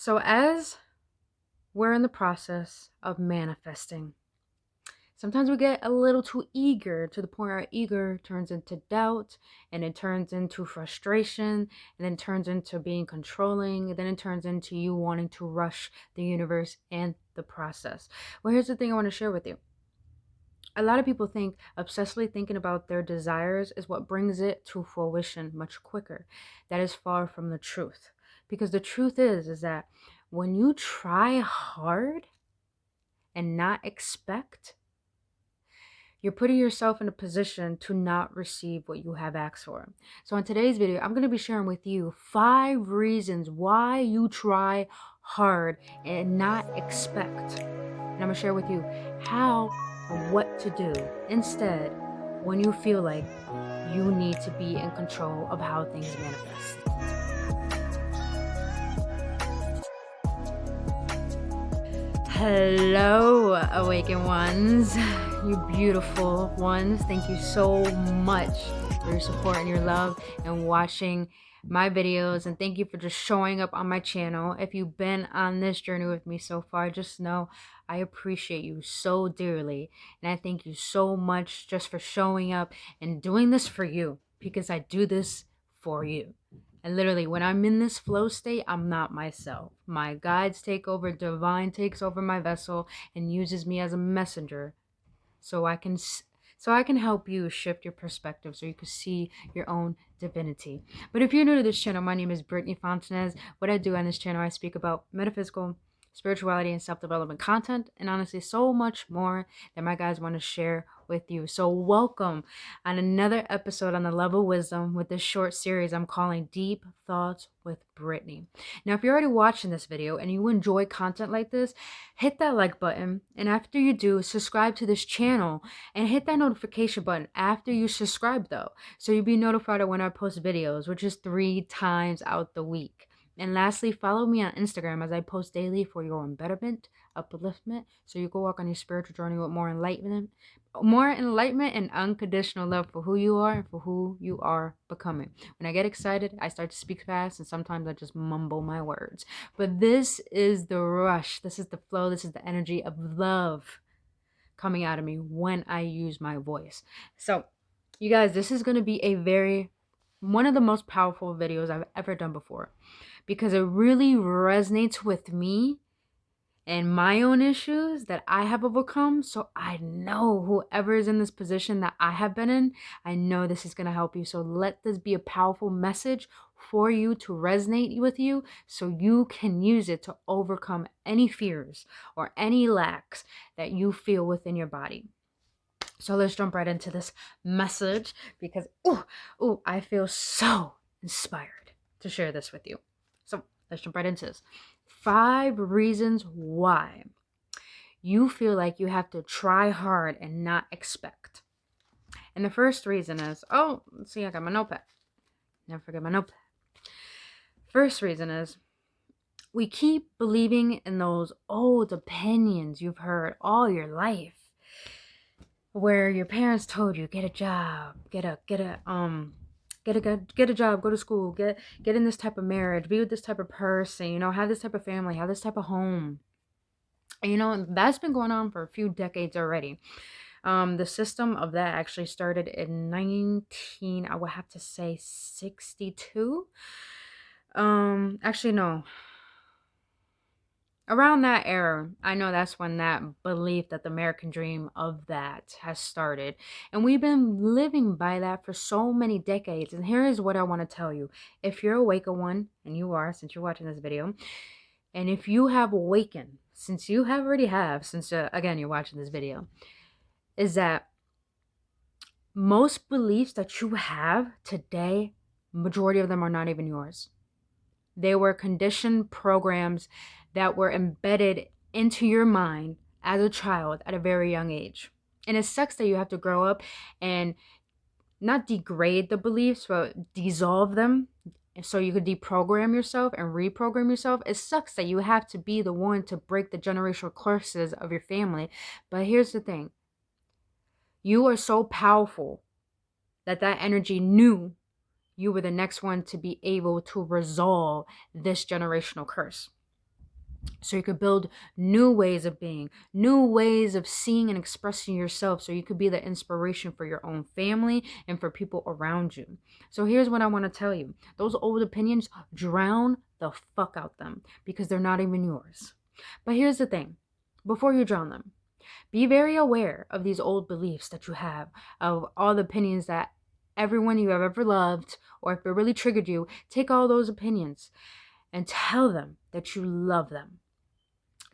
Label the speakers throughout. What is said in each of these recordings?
Speaker 1: So, as we're in the process of manifesting, sometimes we get a little too eager to the point where our eager turns into doubt, and it turns into frustration, and then turns into being controlling, and then it turns into you wanting to rush the universe and the process. Well, here's the thing I want to share with you. A lot of people think obsessively thinking about their desires is what brings it to fruition much quicker. That is far from the truth. Because the truth is that when you try hard and not expect, you're putting yourself in a position to not receive what you have asked for. So in today's video, I'm going to be sharing with you 5 reasons why you try hard and not expect. And I'm going to share with you how and what to do instead when you feel like you need to be in control of how things manifest. Hello, awakened ones, you beautiful ones. Thank you so much for your support and your love and watching my videos, and thank you for just showing up on my channel. If you've been on this journey with me so far, just know I appreciate you so dearly, and I thank you so much just for showing up and doing this for you, because I do this for you. And literally, when I'm in this flow state, I'm not myself. My guides take over, divine takes over my vessel and uses me as a messenger so I can help you shift your perspective so you can see your own divinity. But if you're new to this channel, my name is Brittany Fontanez. What I do on this channel, I speak about metaphysical, spirituality, and self-development content, and honestly so much more that my guys want to share with you. So welcome on another episode on the Level Wisdom with this short series I'm calling Deep Thoughts with Brittany. Now, if you're already watching this video and you enjoy content like this, hit that like button, and after you do, subscribe to this channel and hit that notification button after you subscribe though, so you'll be notified of when I post videos, which is 3 times out the week. And lastly, follow me on Instagram as I post daily for your own betterment, upliftment, so you can walk on your spiritual journey with more enlightenment and unconditional love for who you are and for who you are becoming. When I get excited, I start to speak fast, and sometimes I just mumble my words. But this is the rush, this is the flow, this is the energy of love coming out of me when I use my voice. So, you guys, this is going to be one of the most powerful videos I've ever done before, because it really resonates with me and my own issues that I have overcome. So I know whoever is in this position that I have been in, I know this is going to help you. So let this be a powerful message for you to resonate with you, so you can use it to overcome any fears or any lacks that you feel within your body. So let's jump right into this message, because I feel so inspired to share this with you. So let's jump right into this. 5 reasons why you feel like you have to try hard and not expect. And the first reason is, let's see, I got my notepad. Never forget my notepad. First reason is, we keep believing in those old opinions you've heard all your life, where your parents told you, get a job, get a job, go to school, get in this type of marriage, be with this type of person, have this type of family, have this type of home. And that's been going on for a few decades already. The system of that actually started in I would have to say 62. Actually no. Around that era, I know that's when that belief that the American dream of that has started. And we've been living by that for so many decades. And here is what I want to tell you. If you're awakened one, and you are, since you're watching this video, and if you have awakened, since you have already have, since again, you're watching this video, is that most beliefs that you have today, majority of them are not even yours. They were conditioned programs that were embedded into your mind as a child at a very young age. And it sucks that you have to grow up and not degrade the beliefs, but dissolve them so you could deprogram yourself and reprogram yourself. It sucks that you have to be the one to break the generational curses of your family. But here's the thing. You are so powerful that energy knew you were the next one to be able to resolve this generational curse. So you could build new ways of being, new ways of seeing and expressing yourself. So you could be the inspiration for your own family and for people around you. So here's what I want to tell you. Those old opinions, drown the fuck out them because they're not even yours. But here's the thing. Before you drown them, be very aware of these old beliefs that you have, of all the opinions that everyone you have ever loved, or if it really triggered you, take all those opinions and tell them that you love them.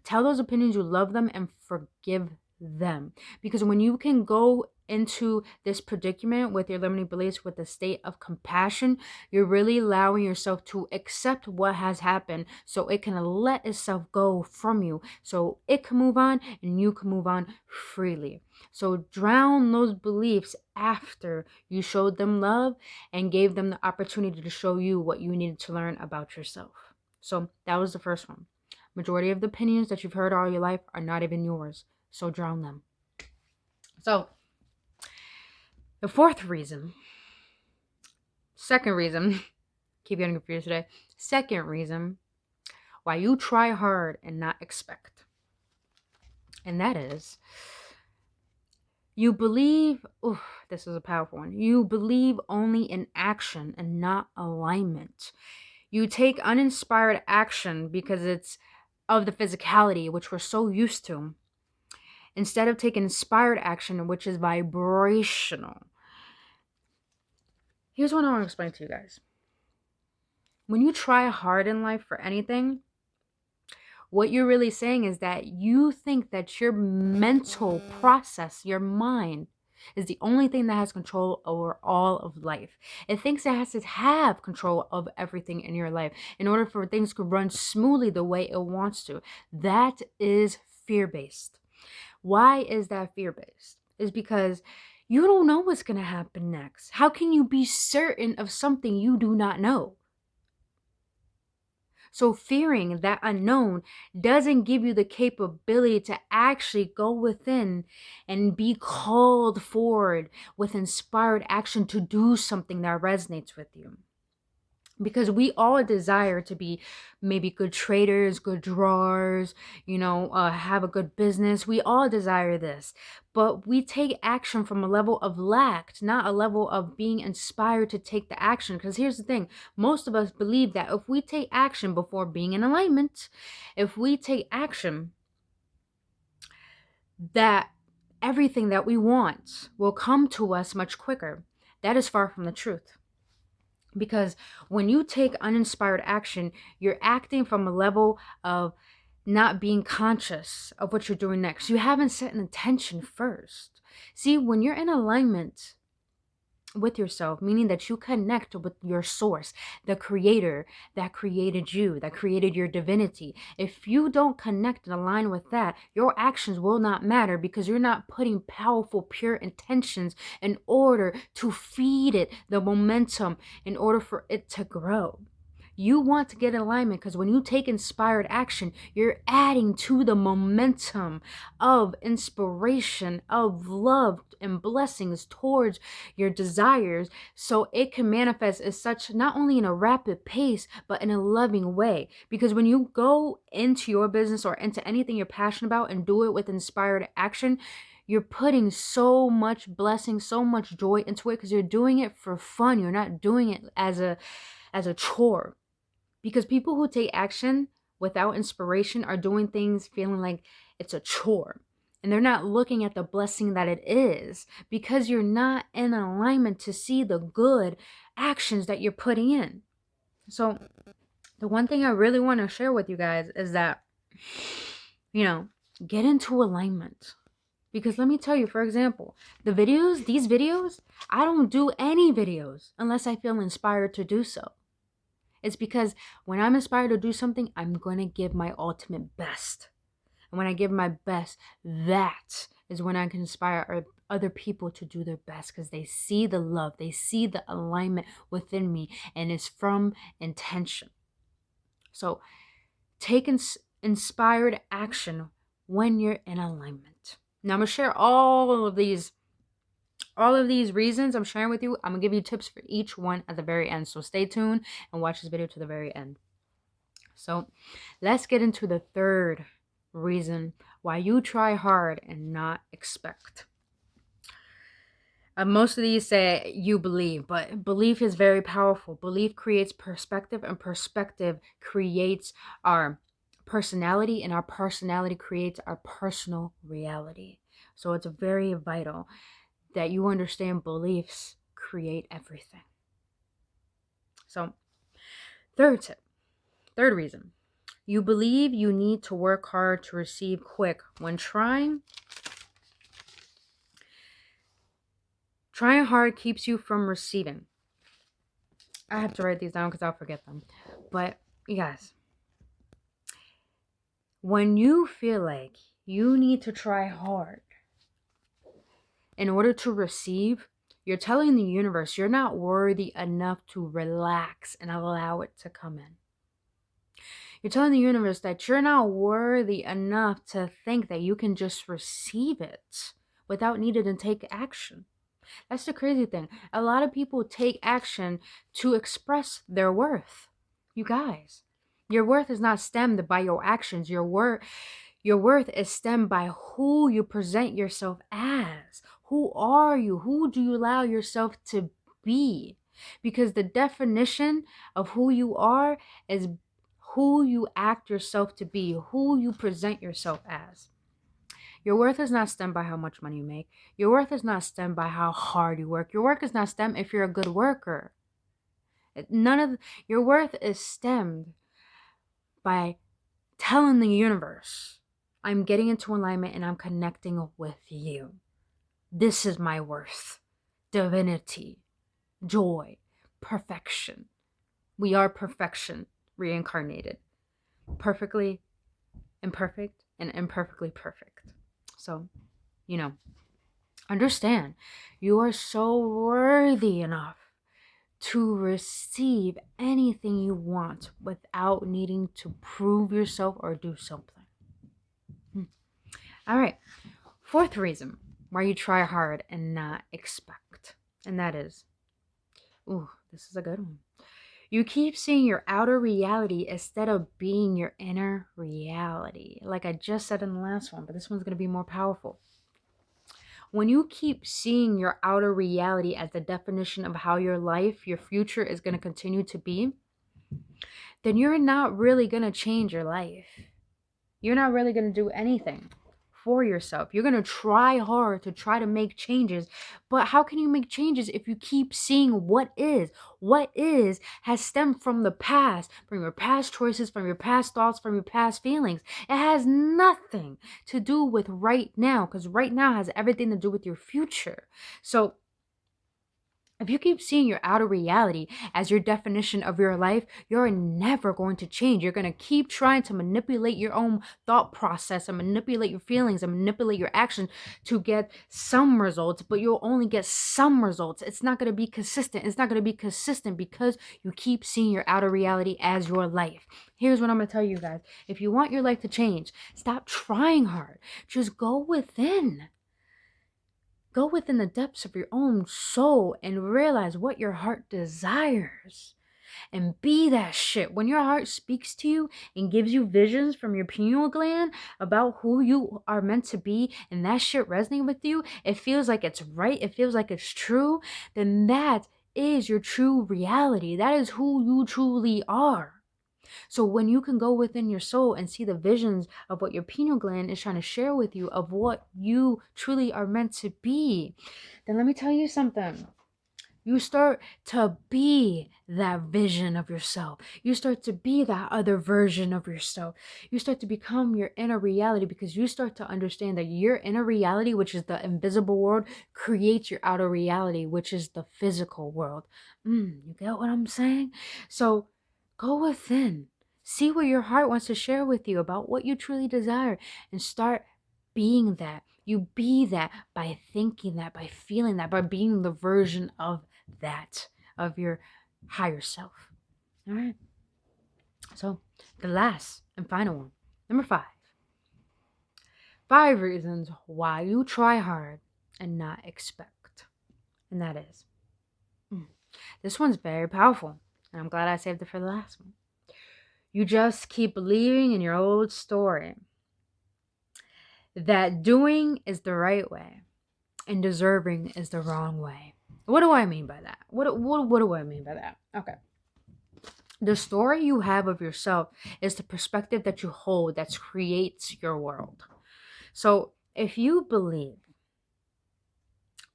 Speaker 1: Tell those opinions you love them and forgive them. Because when you can go into this predicament with your limiting beliefs with a state of compassion, you're really allowing yourself to accept what has happened so it can let itself go from you, so it can move on and you can move on freely. So drown those beliefs after you showed them love and gave them the opportunity to show you what you needed to learn about yourself. So that was the first one. Majority of the opinions that you've heard all your life are not even yours, so drown them. So the second reason, keep getting confused today. Second reason why you try hard and not expect. And that is, you believe, this is a powerful one. You believe only in action and not alignment. You take uninspired action because it's of the physicality, which we're so used to, instead of taking inspired action, which is vibrational. Here's what I want to explain to you guys. When you try hard in life for anything, what you're really saying is that you think that your mental process, your mind, is the only thing that has control over all of life. It thinks it has to have control of everything in your life in order for things to run smoothly the way it wants to. That is fear-based. Why is that fear-based? Is because you don't know what's going to happen next. How can you be certain of something you do not know? So fearing that unknown doesn't give you the capability to actually go within and be called forward with inspired action to do something that resonates with you. Because we all desire to be maybe good traders, good drawers, have a good business. We all desire this, but we take action from a level of lack, not a level of being inspired to take the action. Because here's the thing, most of us believe that if we take action before being in alignment, if we take action, that everything that we want will come to us much quicker. That is far from the truth. Because when you take uninspired action, you're acting from a level of not being conscious of what you're doing next. You haven't set an intention first. See, when you're in alignment with yourself, meaning that you connect with your source, the creator that created you, that created your divinity. If you don't connect and align with that, your actions will not matter because you're not putting powerful, pure intentions in order to feed it the momentum in order for it to grow. You want to get in alignment because when you take inspired action, you're adding to the momentum of inspiration, of love and blessings towards your desires, so it can manifest as such, not only in a rapid pace, but in a loving way. Because when you go into your business or into anything you're passionate about and do it with inspired action, you're putting so much blessing, so much joy into it because you're doing it for fun. You're not doing it as a chore. Because people who take action without inspiration are doing things feeling like it's a chore. And they're not looking at the blessing that it is because you're not in alignment to see the good actions that you're putting in. So the one thing I really want to share with you guys is that, get into alignment. Because let me tell you, for example, these videos, I don't do any videos unless I feel inspired to do so. It's because when I'm inspired to do something, I'm going to give my ultimate best. And when I give my best, that is when I can inspire other people to do their best because they see the love, they see the alignment within me, and it's from intention. So take inspired action when you're in alignment. Now I'm going to share all of these reasons I'm sharing with you. I'm going to give you tips for each one at the very end. So stay tuned and watch this video to the very end. So let's get into the third reason why you try hard and not expect. Most of these say you believe, but belief is very powerful. Belief creates perspective, and perspective creates our personality, and our personality creates our personal reality. So it's very vital that you understand beliefs create everything. So, third tip, third reason. You believe you need to work hard to receive quick. When trying hard keeps you from receiving. I have to write these down because I'll forget them. But you guys, when you feel like you need to try hard in order to receive, you're telling the universe you're not worthy enough to relax and allow it to come in. You're telling the universe that you're not worthy enough to think that you can just receive it without needing to take action. That's the crazy thing. A lot of people take action to express their worth. You guys, your worth is not stemmed by your actions. Your worth is stemmed by who you present yourself as. Who are you? Who do you allow yourself to be? Because the definition of who you are is who you act yourself to be, who you present yourself as. Your worth is not stemmed by how much money you make. Your worth is not stemmed by how hard you work. Your work is not stemmed if you're a good worker. Your worth is stemmed by telling the universe, I'm getting into alignment and I'm connecting with you. This is my worth. Divinity, joy, perfection. We are perfection reincarnated. Perfectly imperfect and imperfectly perfect. So, understand, you are so worthy enough to receive anything you want without needing to prove yourself or do something. All right. Fourth reason why you try hard and not expect. And that is, this is a good one. You keep seeing your outer reality instead of being your inner reality. Like I just said in the last one, but this one's going to be more powerful. When you keep seeing your outer reality as the definition of how your life, your future is going to continue to be, then you're not really going to change your life. You're not really going to do anything for yourself. You're going to try hard to try to make changes. But how can you make changes if you keep seeing what is? What is has stemmed from the past, from your past choices, from your past thoughts, from your past feelings. It has nothing to do with right now, because right now has everything to do with your future. So if you keep seeing your outer reality as your definition of your life, you're never going to change. You're going to keep trying to manipulate your own thought process and manipulate your feelings and manipulate your actions to get some results, but you'll only get some results. It's not going to be consistent. It's not going to be consistent because you keep seeing your outer reality as your life. Here's what I'm going to tell you guys. If you want your life to change, stop trying hard. Just go within. Go within the depths of your own soul and realize what your heart desires. And be that shit. When your heart speaks to you and gives you visions from your pineal gland about who you are meant to be, and that shit resonates with you, it feels like it's right, it feels like it's true, then that is your true reality. That is who you truly are. So when you can go within your soul and see the visions of what your pineal gland is trying to share with you of what you truly are meant to be, then let me tell you something. You start to be that vision of yourself. You start to be that other version of yourself. You start to become your inner reality because you start to understand that your inner reality, which is the invisible world, creates your outer reality, which is the physical world. You get what I'm saying? So go within. See what your heart wants to share with you about what you truly desire and start being that. You be that by thinking that, by feeling that, by being the version of that, of your higher self. All right. So the last and final one, number 5. 5 reasons why you try hard and not expect. And that is, this one's very powerful. And I'm glad I saved it for the last one. You just keep believing in your old story that doing is the right way and deserving is the wrong way. What do I mean by that? What do I mean by that? Okay. The story you have of yourself is the perspective that you hold that creates your world. So if you believe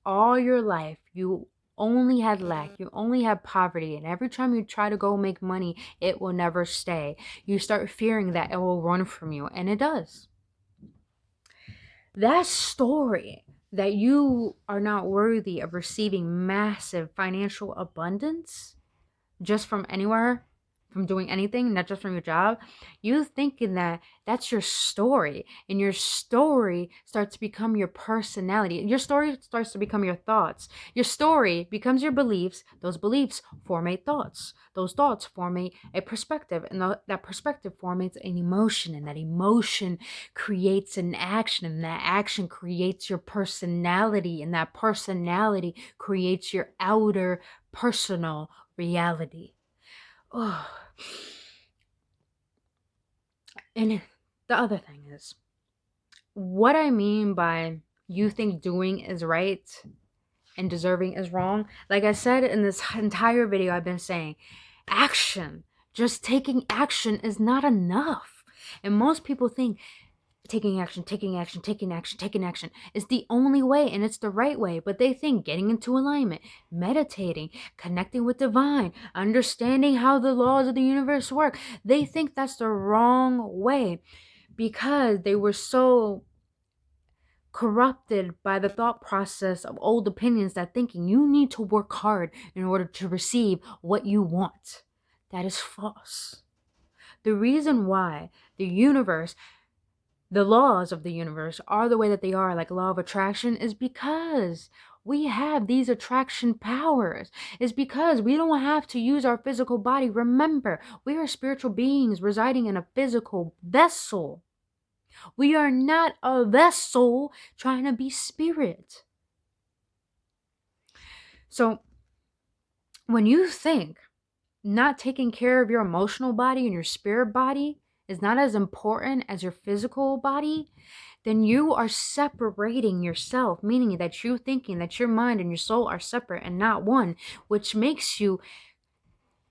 Speaker 1: all your life you only had lack, you only had poverty, and every time you try to go make money, it will never stay, you start fearing that it will run from you, and it does. That story that you are not worthy of receiving massive financial abundance just from anywhere, from doing anything, not just from your job, you thinking that that's your story, and your story starts to become your personality. Your story starts to become your thoughts. Your story becomes your beliefs. Those beliefs formate thoughts. Those thoughts formate a perspective, and that perspective formates an emotion, and that emotion creates an action, and that action creates your personality, and that personality creates your outer personal reality. Oh. And the other thing is, what I mean by you think doing is right and deserving is wrong, like I said in this entire video, I've been saying action, just taking action is not enough. And most people think taking action is the only way and it's the right way. But they think getting into alignment, meditating, connecting with divine, understanding how the laws of the universe work, they think that's the wrong way because they were so corrupted by the thought process of old opinions that thinking you need to work hard in order to receive what you want. That is false. The reason why the laws of the universe are the way that they are, like law of attraction, is because we have these attraction powers. Is because we don't have to use our physical body. Remember, we are spiritual beings residing in a physical vessel. We are not a vessel trying to be spirit. So when you think not taking care of your emotional body and your spirit body is not as important as your physical body, then you are separating yourself, meaning that you thinking that your mind and your soul are separate and not one, which makes you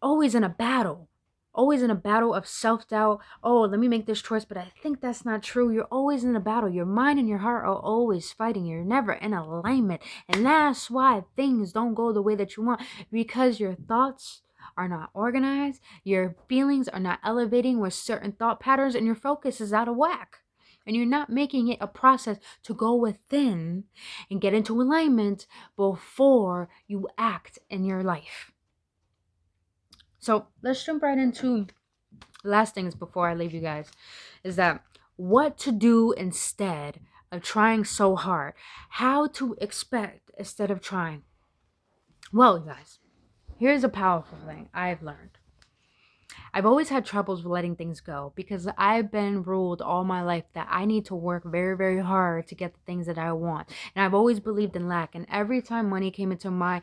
Speaker 1: always in a battle. Always in a battle of self-doubt. Oh, let me make this choice, but I think that's not true. You're always in a battle. Your mind and your heart are always fighting. You're never in alignment. And that's why things don't go the way that you want, because your thoughts are not organized. Your feelings are not elevating with certain thought patterns, and your focus is out of whack. And you're not making it a process to go within and get into alignment before you act in your life. So let's jump right into last things before I leave you guys, is that what to do instead of trying so hard. How to expect instead of trying. Well, you guys, here's a powerful thing I've learned. I've always had troubles with letting things go because I've been ruled all my life that I need to work very, very hard to get the things that I want. And I've always believed in lack. And every time money came into my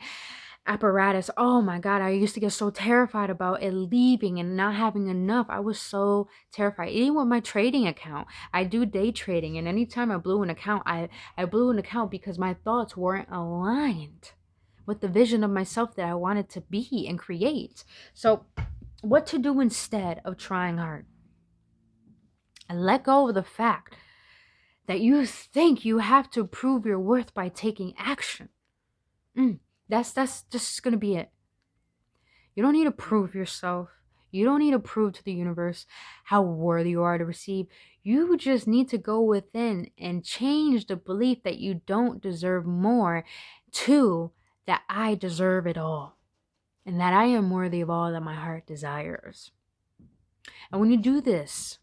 Speaker 1: apparatus, oh my God, I used to get so terrified about it leaving and not having enough. I was so terrified. Even with my trading account, I do day trading, and anytime I blew an account, I blew an account because my thoughts weren't aligned with the vision of myself that I wanted to be and create. So what to do instead of trying hard? And let go of the fact that you think you have to prove your worth by taking action. That's just gonna be it. You don't need to prove yourself. You don't need to prove to the universe how worthy you are to receive. You just need to go within and change the belief that you don't deserve more to that I deserve it all, and that I am worthy of all that my heart desires. And when you do this,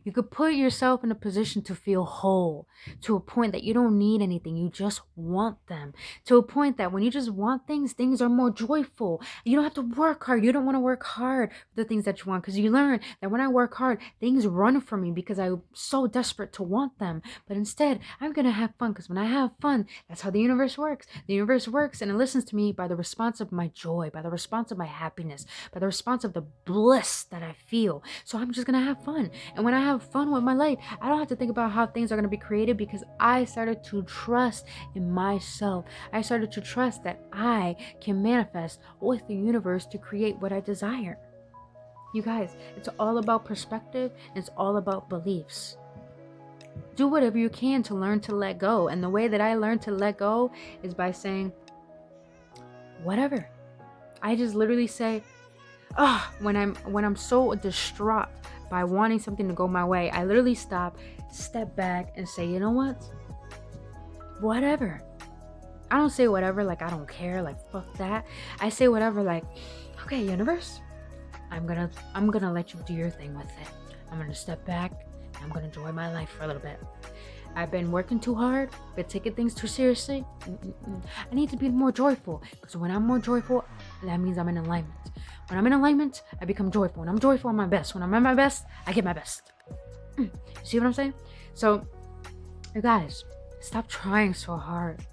Speaker 1: You could put yourself in a position to feel whole, to a point that you don't need anything. You just want them. To a point that when you just want things, things are more joyful. You don't have to work hard. You don't want to work hard for the things that you want, because you learn that when I work hard, things run from me because I'm so desperate to want them. But instead, I'm going to have fun, because when I have fun, that's how the universe works. The universe works and it listens to me by the response of my joy, by the response of my happiness, by the response of the bliss that I feel. So I'm just going to have fun. And when I have fun with my life, I don't have to think about how things are going to be created, because I started to trust in myself. I started to trust that I can manifest with the universe to create what I desire. You guys, it's all about perspective. It's all about beliefs. Do whatever you can to learn to let go. And the way that I learned to let go is by saying, whatever. I just literally say, when I'm so distraught by wanting something to go my way, I literally stop, step back, and say, you know what? Whatever. I don't say whatever like I don't care, like fuck that. I say whatever like, okay, universe, I'm gonna let you do your thing with it. I'm gonna step back. I'm gonna enjoy my life for a little bit. I've been working too hard, but taking things too seriously. I need to be more joyful, because when I'm more joyful, that means I'm in alignment. When I'm in alignment, I become joyful. When I'm joyful, I'm my best. When I'm at my best, I get my best. You see what I'm saying? So, you guys, stop trying so hard.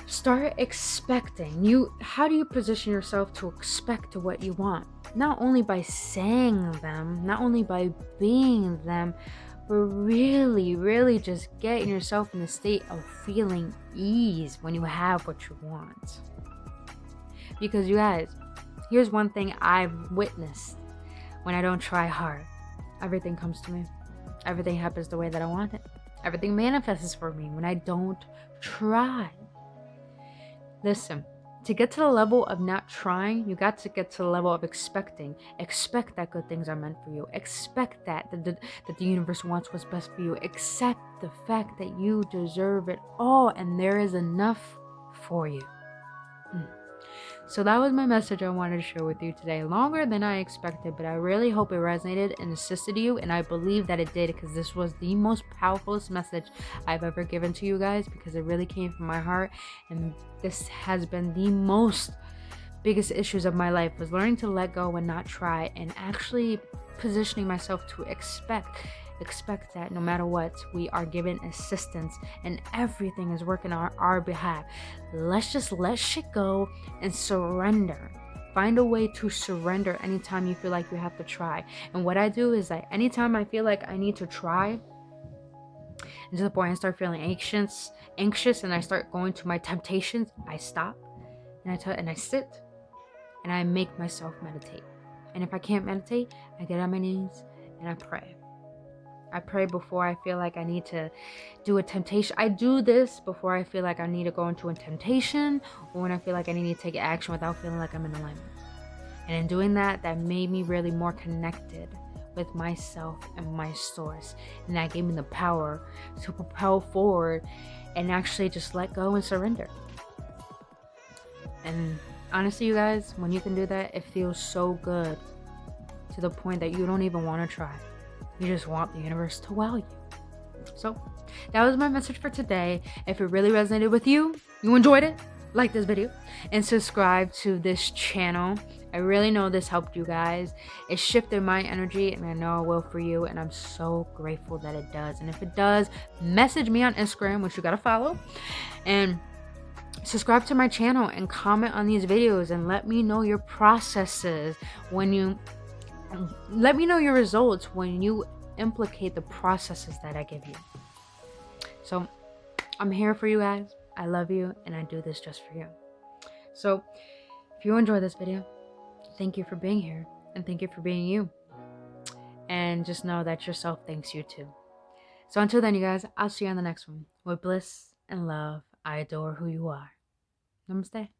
Speaker 1: Start expecting. How do you position yourself to expect to what you want? Not only by saying them, not only by being them, but really, really just getting yourself in a state of feeling ease when you have what you want. Because you guys, here's one thing I've witnessed when I don't try hard. Everything comes to me. Everything happens the way that I want it. Everything manifests for me when I don't try. Listen, to get to the level of not trying, you got to get to the level of expecting. Expect that good things are meant for you. Expect that the universe wants what's best for you. Accept the fact that you deserve it all and there is enough for you. So that was my message I wanted to share with you today. Longer than I expected, but I really hope it resonated and assisted you. And I believe that it did, because this was the most powerful message I've ever given to you guys, because it really came from my heart. And this has been the biggest issues of my life, was learning to let go and not try, and actually positioning myself to expect that no matter what, we are given assistance and everything is working on our behalf. Let's just let shit go and surrender. Find a way to surrender anytime you feel like you have to try. And what I do is that anytime I feel like I need to try, and to the point I start feeling anxious and I start going to my temptations, I stop and I sit and I make myself meditate. And if I can't meditate, I get on my knees and I pray. I pray before I feel like I need to do a temptation. I do this before I feel like I need to go into a temptation, or when I feel like I need to take action without feeling like I'm in alignment. And in doing that, that made me really more connected with myself and my source. And that gave me the power to propel forward and actually just let go and surrender. And honestly, you guys, when you can do that, it feels so good, to the point that you don't even want to try. You just want the universe to wow you. So that was my message for today. If it really resonated with you, you enjoyed it, like this video and subscribe to this channel. I really know this helped you guys. It shifted my energy, and I know it will for you, and I'm so grateful that it does. And if it does, message me on Instagram, which you gotta follow, and subscribe to my channel and comment on these videos and let me know your processes let me know your results when you implicate the processes that I give you. So I'm here for you guys. I love you, and I do this just for you. So if you enjoyed this video, thank you for being here, and thank you for being you. And just know that yourself thanks you too. So until then, you guys, I'll see you on the next one. With bliss and love, I adore who you are. Namaste.